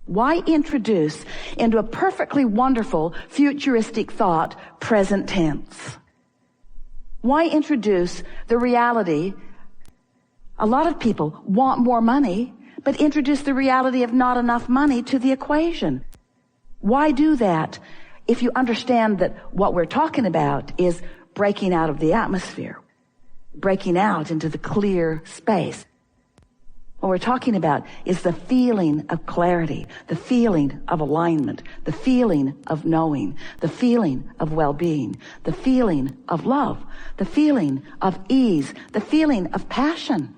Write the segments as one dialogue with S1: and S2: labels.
S1: Why introduce into a perfectly wonderful futuristic thought present tense? Why introduce the reality? A lot of people want more money, but introduce the reality of not enough money to the equation. Why do that if you understand that what we're talking about is breaking out of the atmosphere, breaking out into the clear space? What we're talking about is the feeling of clarity, the feeling of alignment, the feeling of knowing, the feeling of well-being, the feeling of love, the feeling of ease, the feeling of passion.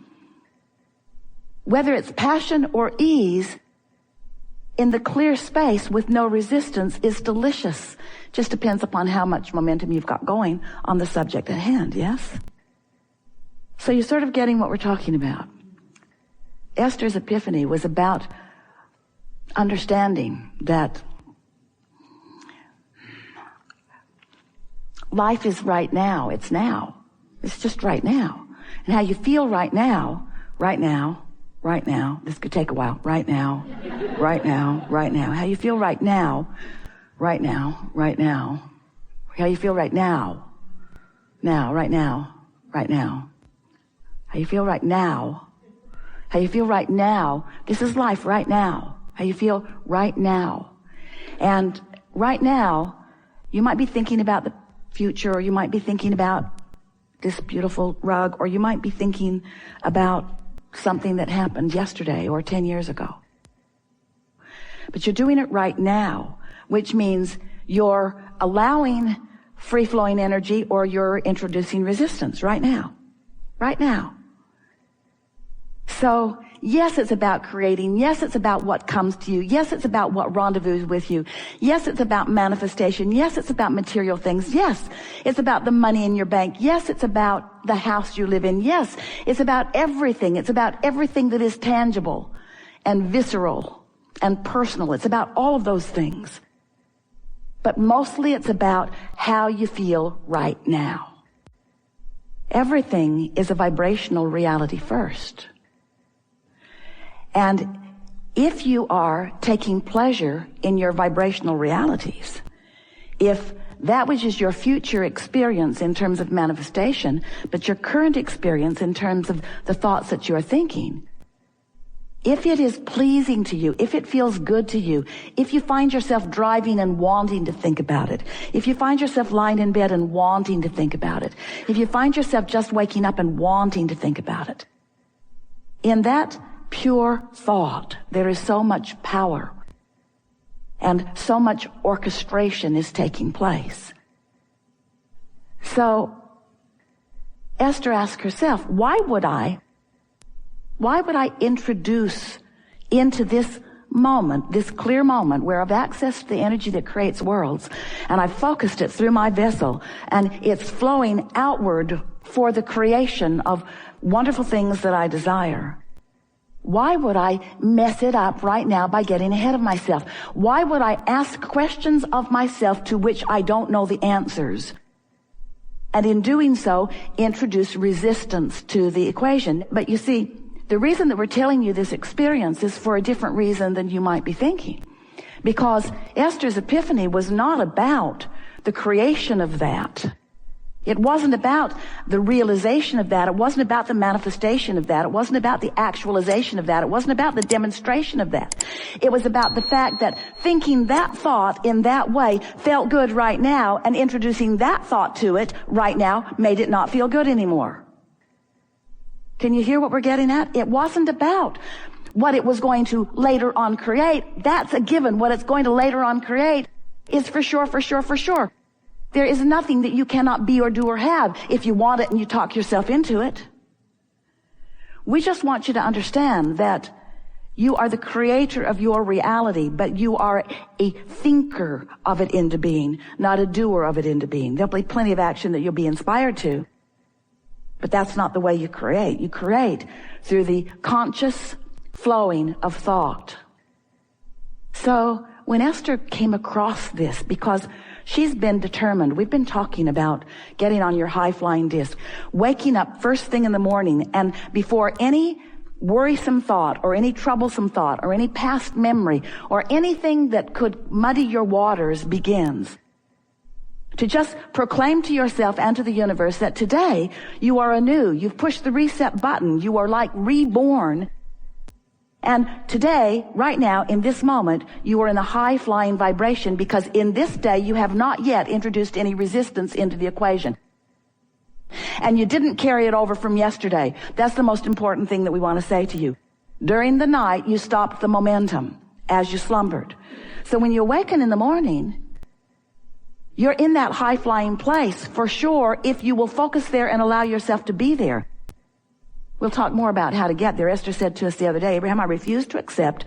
S1: Whether it's passion or ease, in the clear space with no resistance is delicious. Just depends upon how much momentum you've got going on the subject at hand, yes? So you're sort of getting what we're talking about. Esther's epiphany was about understanding that life is right now. It's now. It's just right now. And how you feel right now, right now, right now. This could take a while. Right now, right now, right now. How you feel right now, right now, right now. How you feel right now, now, right now, right now. How you feel right now. How you feel right now. This is life right now. How you feel right now. And right now, you might be thinking about the future, or you might be thinking about this beautiful rug, or you might be thinking about something that happened yesterday or 10 years ago. But you're doing it right now, which means you're allowing free-flowing energy, or you're introducing resistance right now. Right now. So, yes, it's about creating. Yes, it's about what comes to you. Yes, it's about what rendezvous with you. Yes, it's about manifestation. Yes, it's about material things. Yes, it's about the money in your bank. Yes, it's about the house you live in. Yes, it's about everything. It's about everything that is tangible and visceral and personal. It's about all of those things. But mostly it's about how you feel right now. Everything is a vibrational reality first. And if you are taking pleasure in your vibrational realities, if that which is your future experience in terms of manifestation, but your current experience in terms of the thoughts that you're thinking, if it is pleasing to you, if it feels good to you, if you find yourself driving and wanting to think about it, if you find yourself lying in bed and wanting to think about it, if you find yourself just waking up and wanting to think about it, in that pure thought, there is so much power and so much orchestration is taking place. So Esther asked herself, why would I introduce into this moment, this clear moment where I've accessed the energy that creates worlds, and I've focused it through my vessel, and it's flowing outward for the creation of wonderful things that I desire? Why would I mess it up right now by getting ahead of myself? Why would I ask questions of myself to which I don't know the answers? And in doing so, introduce resistance to the equation. But you see, the reason that we're telling you this experience is for a different reason than you might be thinking. Because Esther's epiphany was not about the creation of that. It wasn't about the realization of that. It wasn't about the manifestation of that. It wasn't about the actualization of that. It wasn't about the demonstration of that. It was about the fact that thinking that thought in that way felt good right now, and introducing that thought to it right now made it not feel good anymore. Can you hear what we're getting at? It wasn't about what it was going to later on create. That's a given. What it's going to later on create is for sure, for sure, for sure. There is nothing that you cannot be or do or have if you want it and you talk yourself into it. We just want you to understand that you are the creator of your reality, but you are a thinker of it into being, not a doer of it into being. There'll be plenty of action that you'll be inspired to, but that's not the way you create. You create through the conscious flowing of thought. So when Esther came across this, because she's been determined. We've been talking about getting on your high-flying disc, waking up first thing in the morning, and before any worrisome thought or any troublesome thought or any past memory or anything that could muddy your waters begins. To just proclaim to yourself and to the universe that today you are anew. You've pushed the reset button. You are like reborn. And today, right now, in this moment, you are in a high-flying vibration because in this day you have not yet introduced any resistance into the equation. And you didn't carry it over from yesterday. That's the most important thing that we want to say to you. During the night, you stopped the momentum as you slumbered. So when you awaken in the morning, you're in that high-flying place for sure if you will focus there and allow yourself to be there. We'll talk more about how to get there. Esther said to us the other day, Abraham, I refuse to accept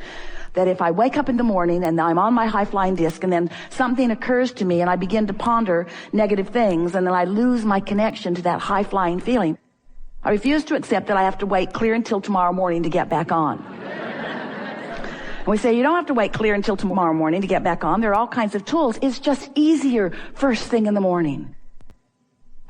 S1: that if I wake up in the morning and I'm on my high-flying disc and then something occurs to me and I begin to ponder negative things and then I lose my connection to that high-flying feeling, I refuse to accept that I have to wait clear until tomorrow morning to get back on. And we say, you don't have to wait clear until tomorrow morning to get back on. There are all kinds of tools. It's just easier first thing in the morning.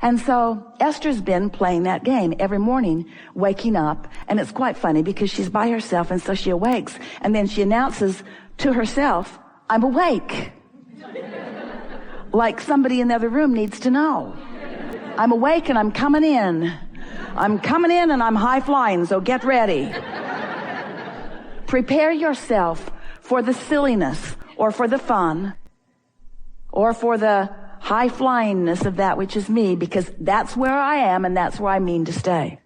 S1: And so Esther's been playing that game every morning, waking up, and it's quite funny because she's by herself, and so she awakes, and then she announces to herself, I'm awake. Like somebody in the other room needs to know. I'm awake and I'm coming in. I'm coming in and I'm high flying, so get ready. Prepare yourself for the silliness or for the fun or for the high flyingness of that which is me, because that's where I am and that's where I mean to stay.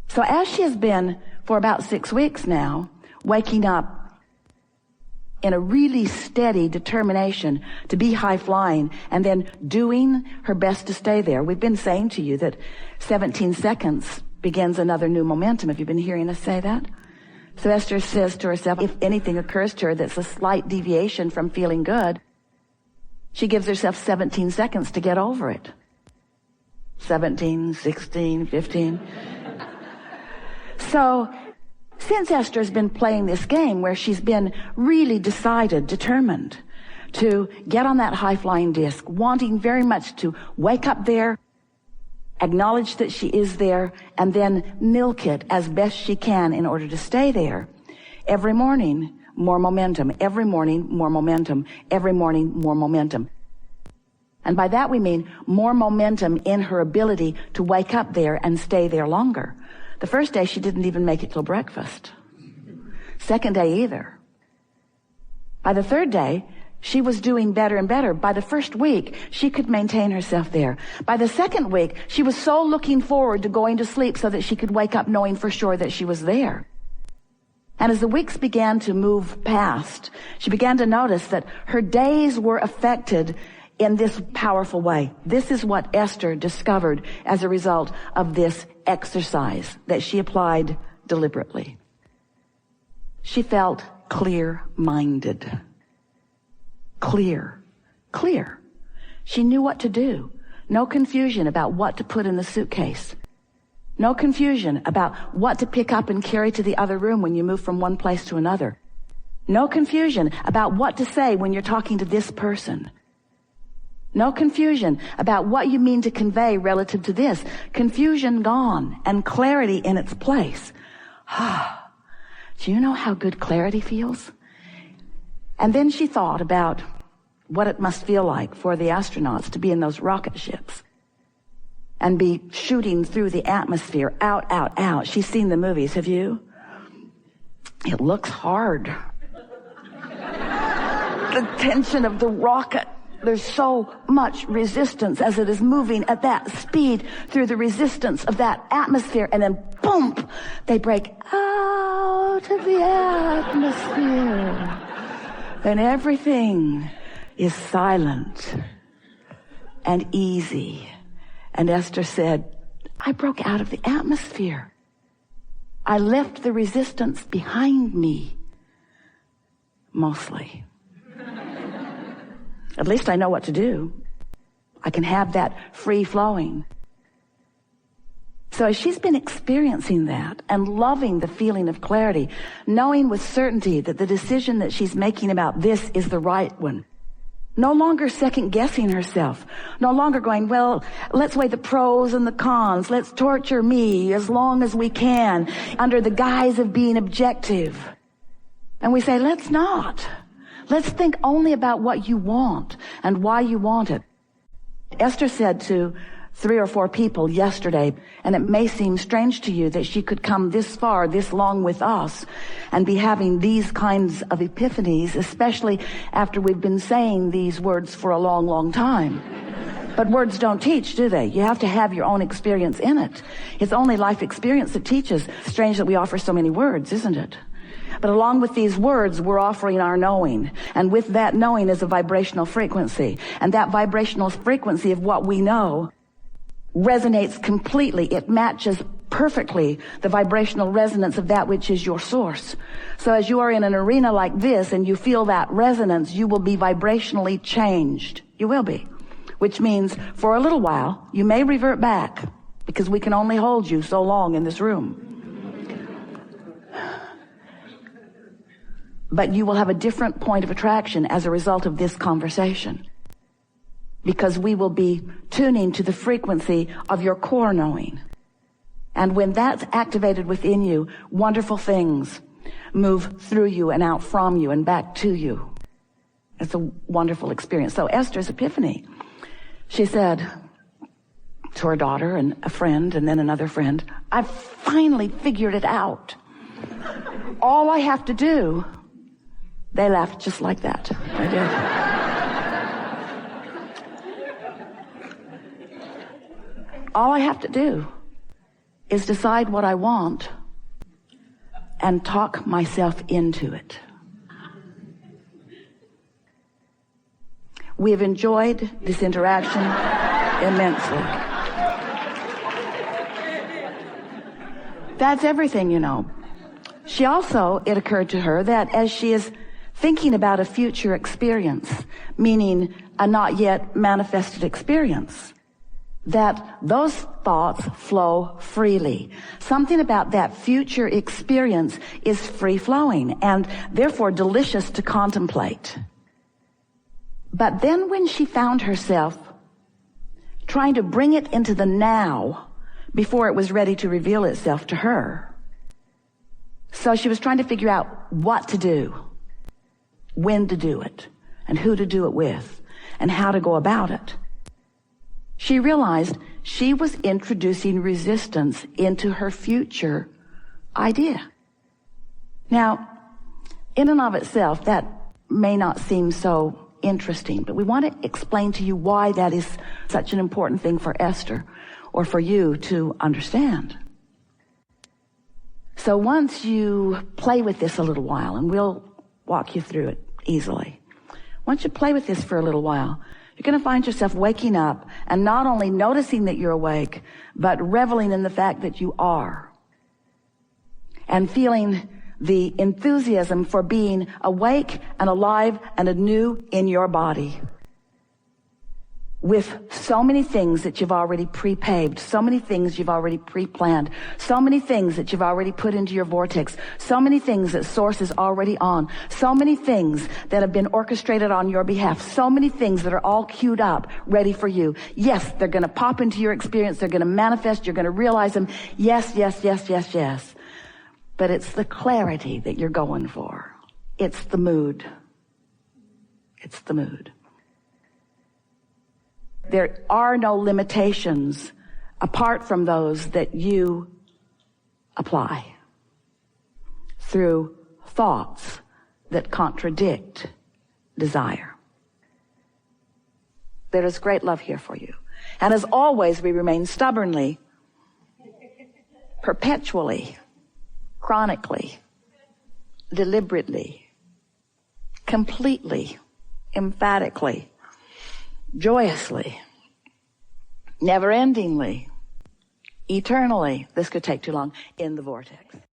S1: So as she has been for about 6 weeks now, waking up in a really steady determination to be high flying and then doing her best to stay there. We've been saying to you that 17 seconds begins another new momentum. Have you been hearing us say that? So Esther says to herself, if anything occurs to her that's a slight deviation from feeling good, she gives herself 17 seconds to get over it. 17, 16, 15. So, since Esther's been playing this game where she's been really decided, determined to get on that high-flying disc, wanting very much to wake up there, acknowledge that she is there, and then milk it as best she can in order to stay there, every morning, more momentum. Every morning, more momentum. Every morning, more momentum. And by that we mean more momentum in her ability to wake up there and stay there longer. The first day she didn't even make it till breakfast. Second day either. By the third day, she was doing better and better. By the first week, she could maintain herself there. By the second week, she was so looking forward to going to sleep so that she could wake up knowing for sure that she was there. And as the weeks began to move past, she began to notice that her days were affected in this powerful way. This is what Esther discovered as a result of this exercise that she applied deliberately. She felt clear-minded. Clear. She knew what to do. No confusion about what to put in the suitcase. No confusion about what to pick up and carry to the other room when you move from one place to another. No confusion about what to say when you're talking to this person. No confusion about what you mean to convey relative to this. Confusion gone and clarity in its place. Do you know how good clarity feels? And then she thought about what it must feel like for the astronauts to be in those rocket ships and be shooting through the atmosphere, out. She's seen the movies, have you? It looks hard. The tension of the rocket. There's so much resistance as it is moving at that speed through the resistance of that atmosphere, and then boom, they break out of the atmosphere. And everything is silent and easy. And Esther said, I broke out of the atmosphere. I left the resistance behind me. Mostly. At least I know what to do. I can have that free flowing. So as she's been experiencing that and loving the feeling of clarity, knowing with certainty that the decision that she's making about this is the right one, No longer second guessing herself. No longer going, well, let's weigh the pros and the cons. Let's torture me as long as we can under the guise of being objective. And we say, let's not. Let's think only about what you want and why you want it. Esther said to 3 or 4 people yesterday, and it may seem strange to you that she could come this far, this long with us, and be having these kinds of epiphanies, especially after we've been saying these words for a long, long time. But words don't teach, do they? You have to have your own experience in it. It's only life experience that teaches. Strange that we offer so many words, isn't it? But along with these words, we're offering our knowing. And with that knowing is a vibrational frequency. And that vibrational frequency of what we know resonates completely. It matches perfectly the vibrational resonance of that which is your source. So as you are in an arena like this and you feel that resonance, you will be vibrationally changed. You will be. Which means for a little while, you may revert back because we can only hold you so long in this room. But you will have a different point of attraction as a result of this conversation. Because we will be tuning to the frequency of your core knowing. And when that's activated within you, wonderful things move through you and out from you and back to you. It's a wonderful experience. So Esther's epiphany, she said to her daughter and a friend and then another friend, I've finally figured it out. All I have to do. They laughed just like that. They did. All I have to do is decide what I want and talk myself into it. We have enjoyed this interaction immensely. That's everything, you know. She also, it occurred to her that as she is thinking about a future experience, meaning a not yet manifested experience, that those thoughts flow freely. Something about that future experience is free-flowing and therefore delicious to contemplate. But then when she found herself trying to bring it into the now before it was ready to reveal itself to her, so she was trying to figure out what to do, when to do it, and who to do it with, and how to go about it. She realized she was introducing resistance into her future idea. Now, in and of itself, that may not seem so interesting, but we want to explain to you why that is such an important thing for Esther, or for you to understand. So once you play with this a little while, and we'll walk you through it easily. Once you play with this for a little while, you're going to find yourself waking up and not only noticing that you're awake, but reveling in the fact that you are. And feeling the enthusiasm for being awake and alive and anew in your body. With so many things that you've already pre-paved, so many things you've already pre-planned, so many things that you've already put into your vortex, so many things that Source is already on, so many things that have been orchestrated on your behalf, so many things that are all queued up, ready for you. Yes, they're going to pop into your experience, they're going to manifest, you're going to realize them. Yes, yes, yes, yes, yes. But it's the clarity that you're going for. It's the mood. It's the mood. There are no limitations apart from those that you apply through thoughts that contradict desire. There is great love here for you. And as always, we remain stubbornly, perpetually, chronically, deliberately, completely, emphatically, joyously, never-endingly, eternally, this could take too long, in the vortex.